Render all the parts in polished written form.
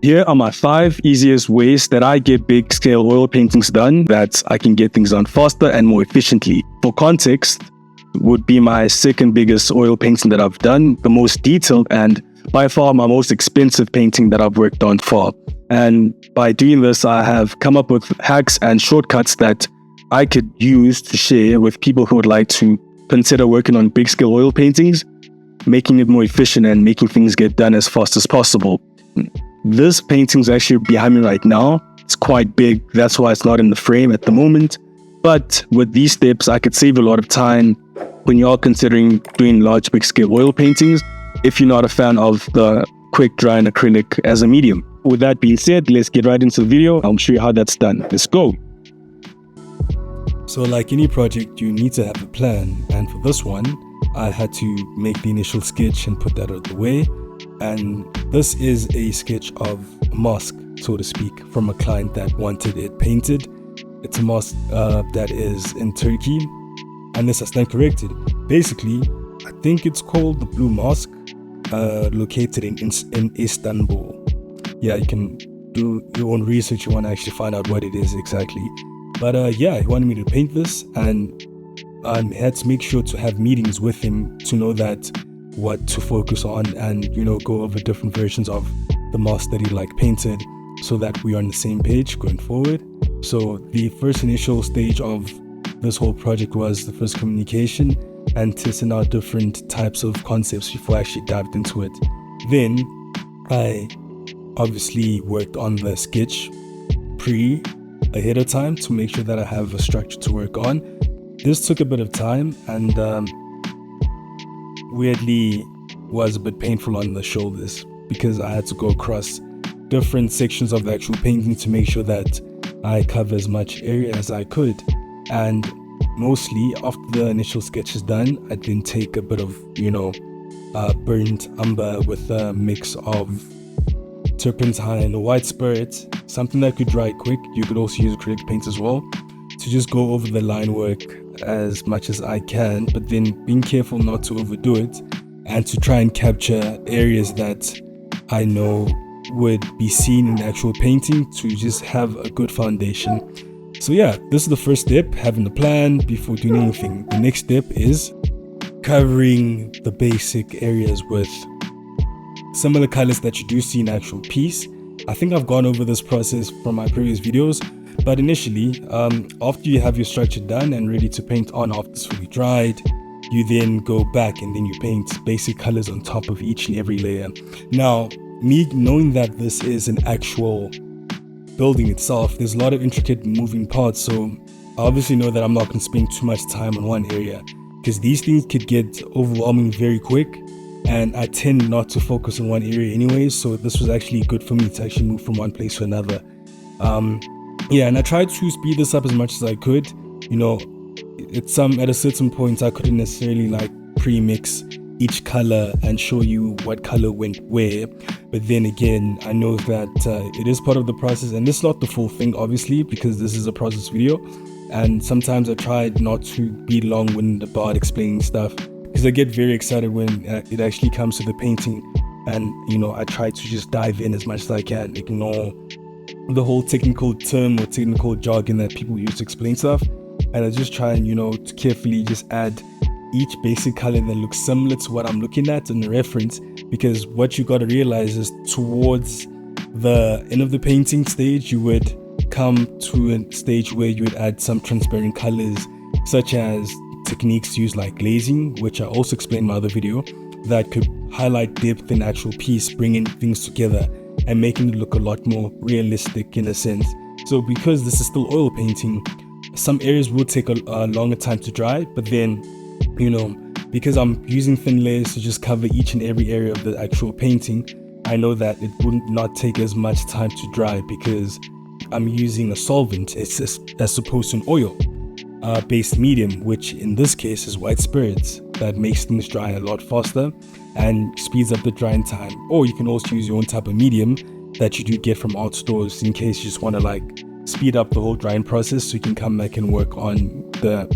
Here are my 5 easiest ways that I get big scale oil paintings done, that I can get things done faster and more efficiently. For context, would be my second biggest oil painting that I've done, the most detailed and by far my most expensive painting that I've worked on for. And by doing this, I have come up with hacks and shortcuts that I could use to share with people who would like to consider working on big scale oil paintings, making it more efficient and making things get done as fast as possible. This painting is actually behind me right now. It's quite big, that's why it's not in the frame at the moment. But with these steps, I could save a lot of time when you are considering doing large big scale oil paintings, if you're not a fan of the quick drying acrylic as a medium. With that being said, let's get right into the video. I'll show you how that's done. Let's go. So like any project, you need to have a plan, and for this one, I had to make the initial sketch and put that out of the way. And this is a sketch of a mosque, so to speak, from a client that wanted it painted. It's a mosque that is in Turkey, unless I stand corrected. Basically, I think it's called the Blue Mosque, located in Istanbul. Yeah, you can do your own research. You want to actually find out what it is exactly. But yeah, he wanted me to paint this, and I had to make sure to have meetings with him to know that what to focus on, and go over different versions of the mosque that he painted, so that we are on the same page going forward. So the first initial stage of this whole project was the first communication and testing out different types of concepts before I actually dived into it. Then I obviously worked on the sketch ahead of time to make sure that I have a structure to work on. This took a bit of time, and weirdly was a bit painful on the shoulders, because I had to go across different sections of the actual painting to make sure that I cover as much area as I could. And mostly after the initial sketch is done, I then take a bit of burnt umber with a mix of turpentine or white spirit, something that could dry quick. You could also use acrylic paint as well, to just go over the line work as much as I can, but then being careful not to overdo it, and to try and capture areas that I know would be seen in the actual painting, to just have a good foundation. So yeah, this is the first step, having a plan before doing anything. The next step is covering the basic areas with similar colors that you do see in the actual piece. I think I've gone over this process from my previous videos, but initially, after you have your structure done and ready to paint on, after it's fully dried, you then go back and then you paint basic colors on top of each and every layer. Now, me knowing that this is an actual building itself, there's a lot of intricate moving parts, so I obviously know that I'm not going to spend too much time on one area, because these things could get overwhelming very quick, and I tend not to focus on one area anyways, so this was actually good for me to actually move from one place to another. Yeah, and I tried to speed this up as much as I could. At a certain point, I couldn't necessarily pre-mix each color and show you what color went where. But then again, I know that it is part of the process, and this is not the full thing, obviously, because this is a process video. And sometimes I tried not to be long-winded about explaining stuff, because I get very excited when it actually comes to the painting, and I try to just dive in as much as I can, ignore the whole technical term or technical jargon that people use to explain stuff, and I just try and to carefully just add each basic color that looks similar to what I'm looking at in the reference, because what you got to realize is towards the end of the painting stage, you would come to a stage where you would add some transparent colors, such as techniques used like glazing, which I also explained in my other video, that could highlight depth in the actual piece, bringing things together and making it look a lot more realistic in a sense. So because this is still oil painting, some areas will take a longer time to dry, but then because I'm using thin layers to just cover each and every area of the actual painting, I know that it would not take as much time to dry, because I'm using a solvent as opposed to an oil based medium, which in this case is white spirits, that makes things dry a lot faster and speeds up the drying time. Or you can also use your own type of medium that you do get from art stores, in case you just want to speed up the whole drying process, so you can come back and work on the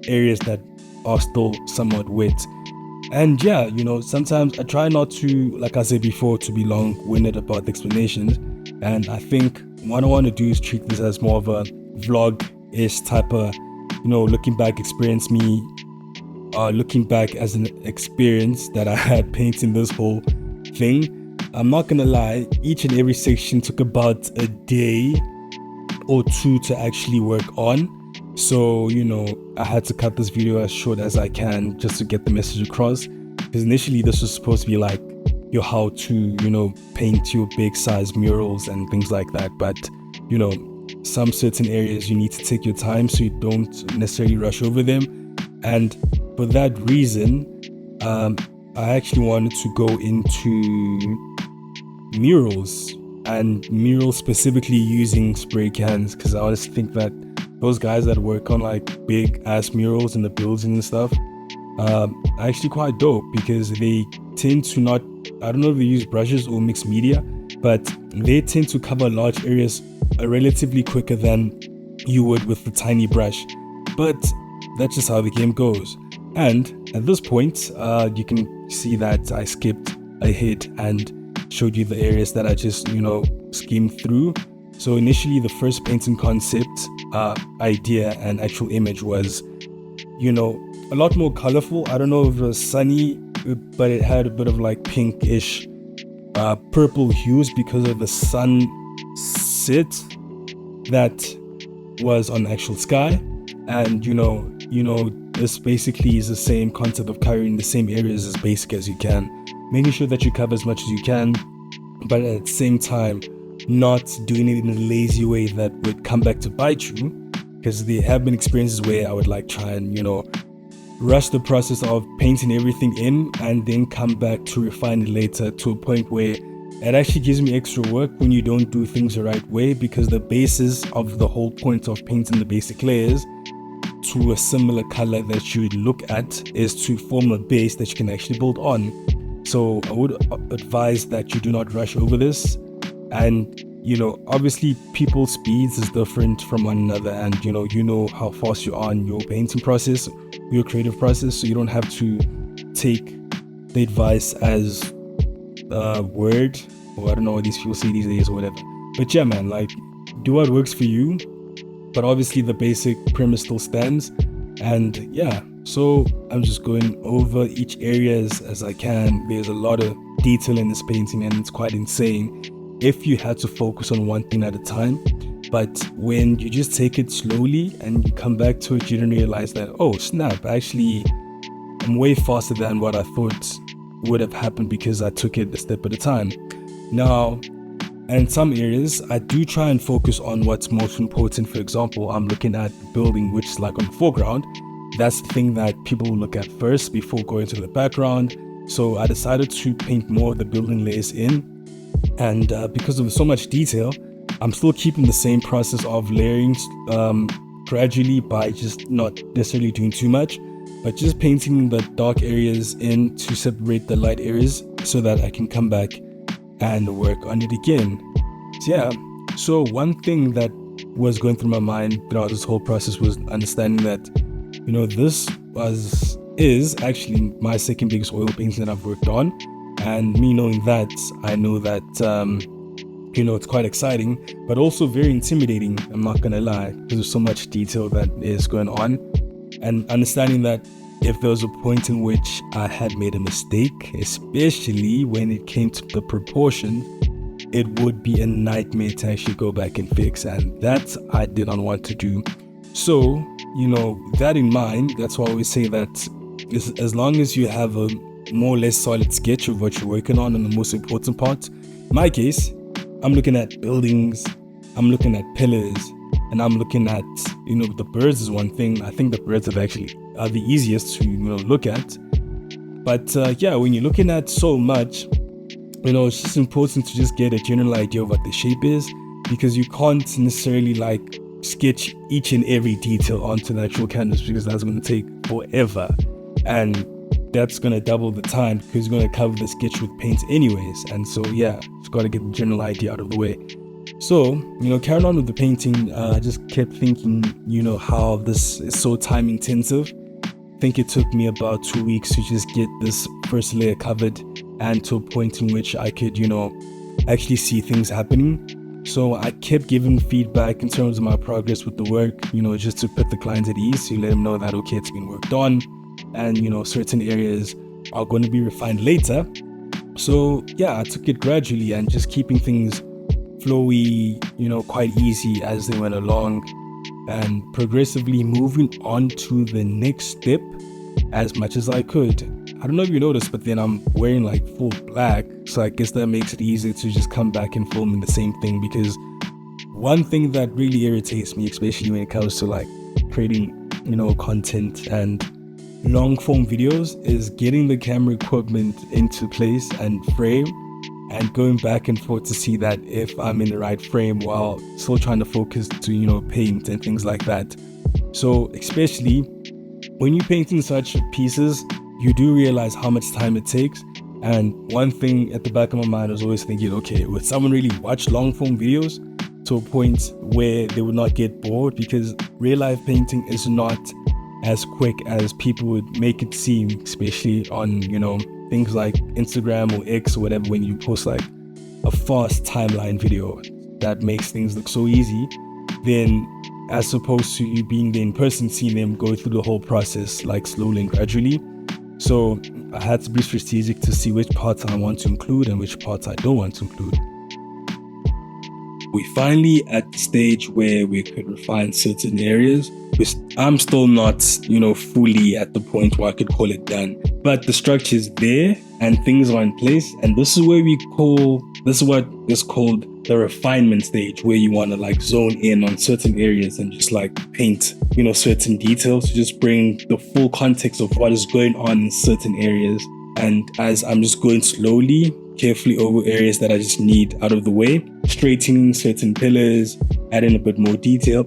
areas that are still somewhat wet. And yeah, sometimes I try not to, like I said before, to be long-winded about the explanations. And I think what I want to do is treat this as more of a vlog-ish type of, looking back experience, me looking back as an experience that I had painting this whole thing. I'm not gonna lie, each and every section took about a day or two to actually work on. So, I had to cut this video as short as I can just to get the message across. Because initially this was supposed to be like your how to, paint your big size murals and things like that. But, some certain areas you need to take your time so you don't necessarily rush over them. And for that reason, I actually wanted to go into murals, and murals specifically using spray cans, because I honestly think that those guys that work on like big ass murals in the buildings and stuff are actually quite dope, because they tend to not, I don't know if they use brushes or mixed media, but they tend to cover large areas relatively quicker than you would with the tiny brush. But that's just how the game goes. And at this point, you can see that I skipped ahead and showed you the areas that I just, skimmed through. So initially, the first painting concept, idea, and actual image was, a lot more colorful. I don't know if it was sunny, but it had a bit of like pinkish, purple hues because of the sunset that was on the actual sky. And, this basically is the same concept of covering the same areas as basic as you can, making sure that you cover as much as you can, but at the same time not doing it in a lazy way that would come back to bite you. Because there have been experiences where I would like try and rush the process of painting everything in and then come back to refine it later, to a point where it actually gives me extra work when you don't do things the right way, because the basis of the whole point of painting the basic layers to a similar color that you look at is to form a base that you can actually build on. So I would advise that you do not rush over this. And obviously people's speeds is different from one another, and you know how fast you are in your painting process, your creative process, so you don't have to take the advice as word, or I don't know what these people say these days or whatever. But yeah, man, like, do what works for you, but obviously the basic premise still stands. And yeah, so I'm just going over each area as I can. There's a lot of detail in this painting, and it's quite insane if you had to focus on one thing at a time. But when you just take it slowly and you come back to it, you don't realize that, oh snap, actually I'm way faster than what I thought would have happened, because I took it a step at a time. Now, in some areas, I do try and focus on what's most important. For example, I'm looking at the building, which is like on the foreground. That's the thing that people will look at first before going to the background. So I decided to paint more of the building layers in. And because of so much detail, I'm still keeping the same process of layering gradually, by just not necessarily doing too much, but just painting the dark areas in to separate the light areas so that I can come back and work on it again. So yeah, so one thing that was going through my mind throughout this whole process was understanding that, this is actually my second biggest oil painting that I've worked on. And me knowing that, I know that, it's quite exciting, but also very intimidating, I'm not gonna lie, because there's so much detail that is going on. And understanding that if there was a point in which I had made a mistake, especially when it came to the proportion, it would be a nightmare to actually go back and fix, and that I did not want to do. So, that in mind, that's why I always say that as long as you have a more or less solid sketch of what you're working on, and the most important part, in my case, I'm looking at buildings, I'm looking at pillars, and I'm looking at, the birds is one thing. I think the birds are the easiest to, look at. But yeah, when you're looking at so much, it's just important to just get a general idea of what the shape is, because you can't necessarily like sketch each and every detail onto the actual canvas, because that's going to take forever. And that's going to double the time, because you're going to cover the sketch with paint anyways. And so yeah, just got to get the general idea out of the way. So, carrying on with the painting, I just kept thinking, how this is so time intensive. think it took me about 2 weeks to just get this first layer covered and to a point in which I could, actually see things happening. So I kept giving feedback in terms of my progress with the work, just to put the clients at ease, to let them know that, okay, it's been worked on and, certain areas are going to be refined later. So yeah, I took it gradually and just keeping things flowy, quite easy as they went along, and progressively moving on to the next step as much as I could. I don't know if you noticed, but then I'm wearing like full black, so I guess that makes it easier to just come back and film in the same thing, because one thing that really irritates me, especially when it comes to like creating, content and long form videos, is getting the camera equipment into place and frame and going back and forth to see that if I'm in the right frame while still trying to focus to, paint and things like that. So especially when you're painting such pieces, you do realize how much time it takes. And one thing at the back of my mind was always thinking, okay, would someone really watch long form videos to a point where they would not get bored? Because real life painting is not as quick as people would make it seem, especially on, things like Instagram or X or whatever, when you post like a fast timeline video that makes things look so easy, then as opposed to you being there in person, seeing them go through the whole process like slowly and gradually. So I had to be strategic to see which parts I want to include and which parts I don't want to include. We finally at the stage where we could refine certain areas. I'm still not, fully at the point where I could call it done, but the structure is there and things are in place. And this is what is called the refinement stage, where you want to like zone in on certain areas and just like paint, certain details to just bring the full context of what is going on in certain areas. And as I'm just going slowly, carefully over areas that I just need out of the way, straightening certain pillars, adding a bit more detail.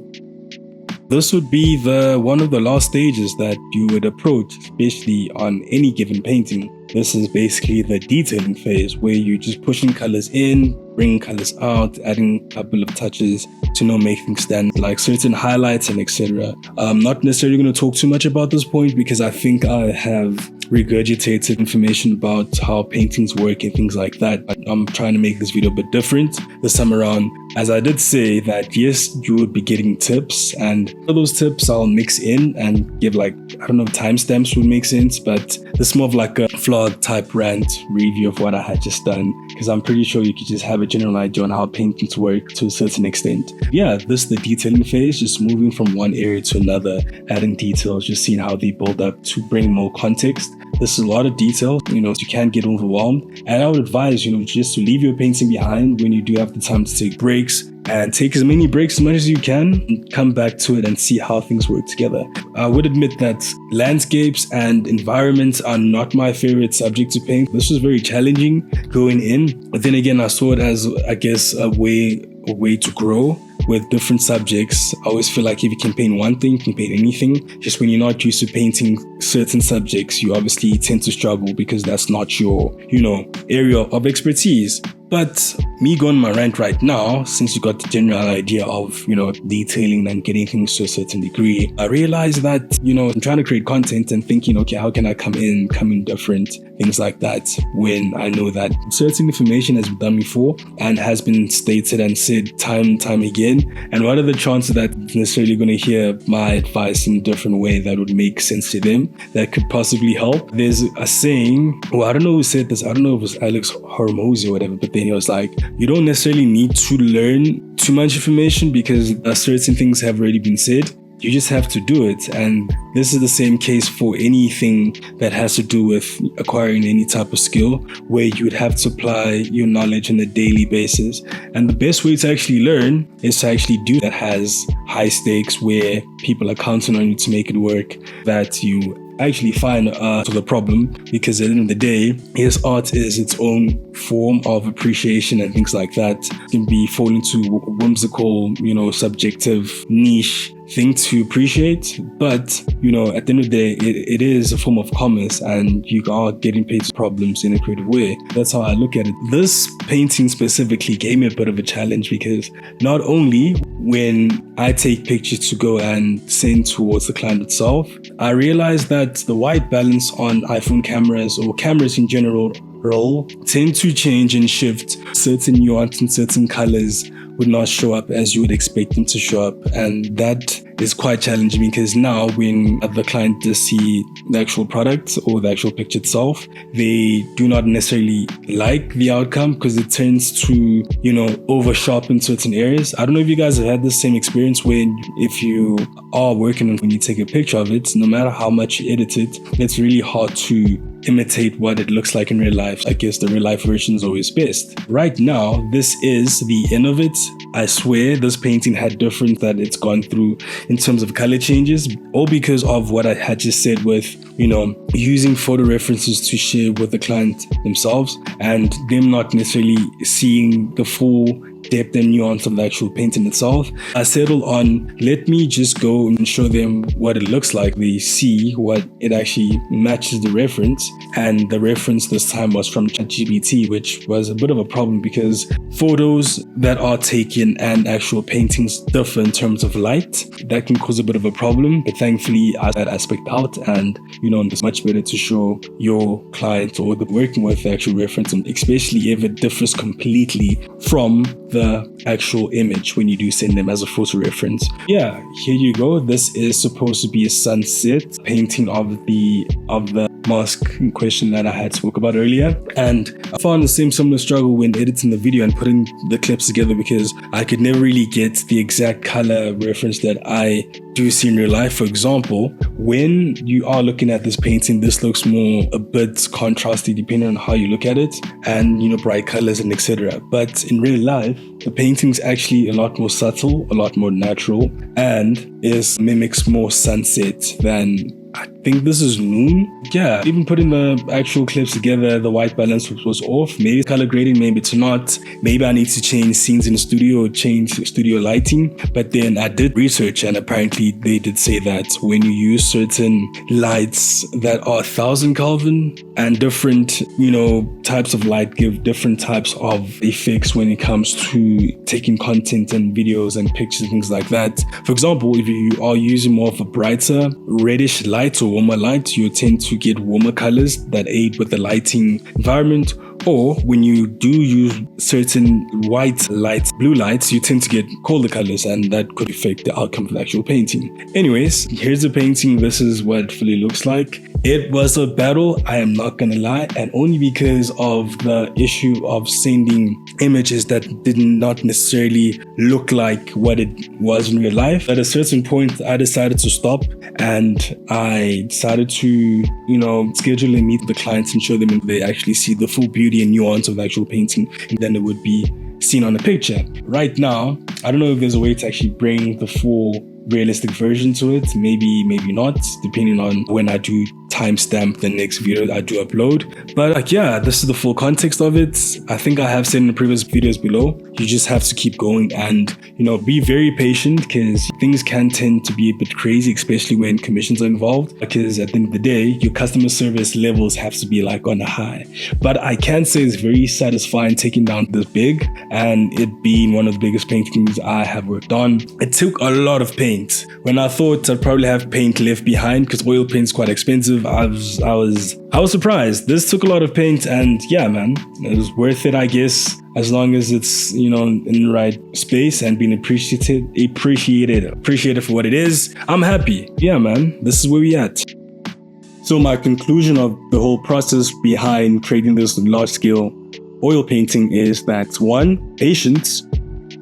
This would be one of the last stages that you would approach, especially on any given painting. This is basically the detailing phase, where you're just pushing colors in, bringing colors out, adding a couple of touches to make things stand, like certain highlights and etc. I'm not necessarily going to talk too much about this point because I think I have regurgitated information about how paintings work and things like that. But I'm trying to make this video a bit different this time around, as I did say that yes, you would be getting tips, and those tips I'll mix in and give like, I don't know if timestamps would make sense, but this is more of like a vlog type rant review of what I had just done, because I'm pretty sure you could just have a general idea on how paintings work to a certain extent. Yeah, this is the detailing phase, just moving from one area to another, adding details, just seeing how they build up to bring more context. This is a lot of detail, you can get overwhelmed. And I would advise, just to leave your painting behind when you do have the time to take breaks, and take as many breaks as much as you can and come back to it and see how things work together. I would admit that landscapes and environments are not my favorite subject to paint. This was very challenging going in, but then again, I saw it as, I guess, a way to grow. With different subjects, I always feel like if you can paint one thing, you can paint anything. Just when you're not used to painting certain subjects, you obviously tend to struggle because that's not your, area of expertise. But me going on my rant right now, since you got the general idea of, detailing and getting things to a certain degree, I realized that, I'm trying to create content and thinking, okay, how can I come in different, things like that, when I know that certain information has been done before and has been stated and said time and time again. And what are the chances that necessarily going to hear my advice in a different way that would make sense to them, that could possibly help? There's a saying, well, I don't know who said this, I don't know if it was Alex Hormozy or whatever, but then he was like, you don't necessarily need to learn too much information because certain things have already been said. You just have to do it. And this is the same case for anything that has to do with acquiring any type of skill, where you would have to apply your knowledge on a daily basis. And the best way to actually learn is to actually do that has high stakes, where people are counting on you to make it work, that you actually find to the problem, because at the end of the day, yes, art is its own form of appreciation and things like that. It can be fall into whimsical, subjective niche thing to appreciate, but at the end of the day, it is a form of commerce, and you are getting paid for problems in a creative way. That's how I look at it. This painting specifically gave me a bit of a challenge, because not only when I take pictures to go and send towards the client itself, I realized that the white balance on iPhone cameras or cameras in general tend to change and shift. Certain nuances and certain colors would not show up as you would expect them to show up, and that is quite challenging because now when the client does see the actual product or the actual picture itself, they do not necessarily like the outcome because it tends to, over sharpen certain areas. I don't know if you guys have had the same experience when if you are working on when you take a picture of it, no matter how much you edit it, it's really hard to imitate what it looks like in real life. I guess the real life version is always best. Right now, this is the end of it. I swear this painting had different that it's gone through in terms of color changes, all because of what I had just said with, using photo references to share with the client themselves and them not necessarily seeing the full depth and nuance of the actual painting itself. I settled on, let me just go and show them what it looks like. They see what it actually matches the reference, and the reference this time was from ChatGPT, which was a bit of a problem because photos that are taken and actual paintings differ in terms of light. That can cause a bit of a problem, but thankfully I had that aspect out, and it's much better to show your client or the working with the actual reference, and especially if it differs completely from the actual image when you do send them as a photo reference. Yeah, here you go. This is supposed to be a sunset painting of the mask in question that I had spoke about earlier, and I found the same similar struggle when editing the video and putting the clips together because I could never really get the exact color reference that I do see in real life. For example, when you are looking at this painting, this looks a bit contrasty depending on how you look at it, and bright colors and etc. But in real life, the painting's actually a lot more subtle, a lot more natural, and mimics more sunset than, I think this is noon. Yeah, even putting the actual clips together, the white balance was off. Maybe color grading, maybe it's not. Maybe I need to change scenes in the studio or change studio lighting. But then I did research, and apparently they did say that when you use certain lights that are 1000 Kelvin and different, types of light give different types of effects when it comes to taking content and videos and pictures and things like that. For example, if you are using more of a brighter reddish light or warmer light, you tend to get warmer colors that aid with the lighting environment. Or when you do use certain white lights, blue lights, you tend to get colder colors, and that could affect the outcome of the actual painting. Anyways, here's the painting. This is what it fully looks like. It was a battle, I am not gonna lie, and only because of the issue of sending images that did not necessarily look like what it was in real life. At a certain point, I decided to stop, and I decided to, schedule a meet with the clients and show them if they actually see the full beauty and nuance of the actual painting, and then it would be seen on the picture. Right now, I don't know if there's a way to actually bring the full realistic version to it. Maybe not, depending on when I do timestamp the next video I do upload. But yeah, this is the full context of it. I think I have said in the previous videos below, you just have to keep going and be very patient, because things can tend to be a bit crazy, especially when commissions are involved, because at the end of the day, your customer service levels have to be like on a high. But I can say it's very satisfying taking down this big, and it being one of the biggest paintings I have worked on. It took a lot of paint. When I thought I'd probably have paint left behind, because oil paint's quite expensive, I was surprised. This took a lot of paint, and yeah, man, it was worth it, I guess, as long as it's in the right space and being appreciated for what it is. I'm happy. Yeah, man, this is where we at. So my conclusion of the whole process behind creating this large-scale oil painting is that 1, patience,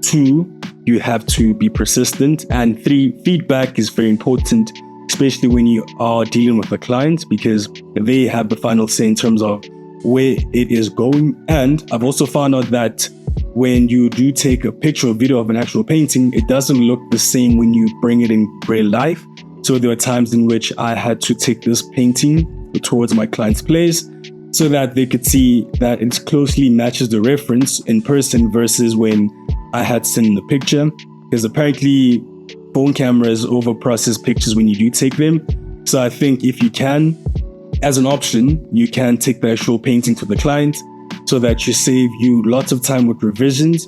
2, you have to be persistent, and 3, feedback is very important, especially when you are dealing with a client, because they have the final say in terms of where it is going. And I've also found out that when you do take a picture or video of an actual painting, it doesn't look the same when you bring it in real life. So there are times in which I had to take this painting towards my client's place so that they could see that it closely matches the reference in person versus when I had sent the picture, because apparently phone cameras over-process pictures when you do take them. So I think if you can, as an option, you can take the actual painting to the client so that you save you lots of time with revisions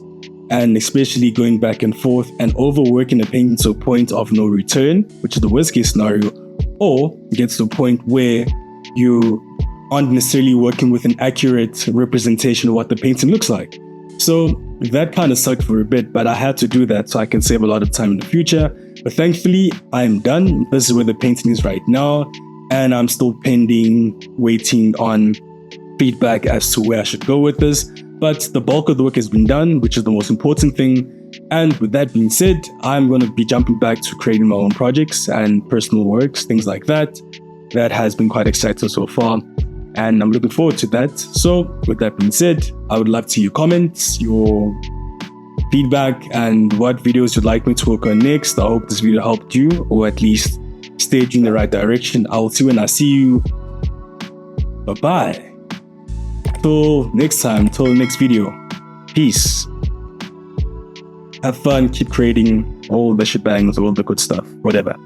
and especially going back and forth and overworking a painting to a point of no return, which is the worst case scenario, or gets to a point where you aren't necessarily working with an accurate representation of what the painting looks like. So that kind of sucked for a bit, but I had to do that so I can save a lot of time in the future. But thankfully, I'm done. This is where the painting is right now, and I'm still pending, waiting on feedback as to where I should go with this. But the bulk of the work has been done, which is the most important thing. And with that being said, I'm going to be jumping back to creating my own projects and personal works, things like that. That has been quite exciting so far, and I'm looking forward to that. So with that being said, I would love to see your comments, your feedback, and what videos you'd like me to work on next. I hope this video helped you, or at least steered you in the right direction. I'll see you when I see you. Bye-bye. Till next time, till the next video. Peace. Have fun, keep creating all the shebangs, all the good stuff, whatever.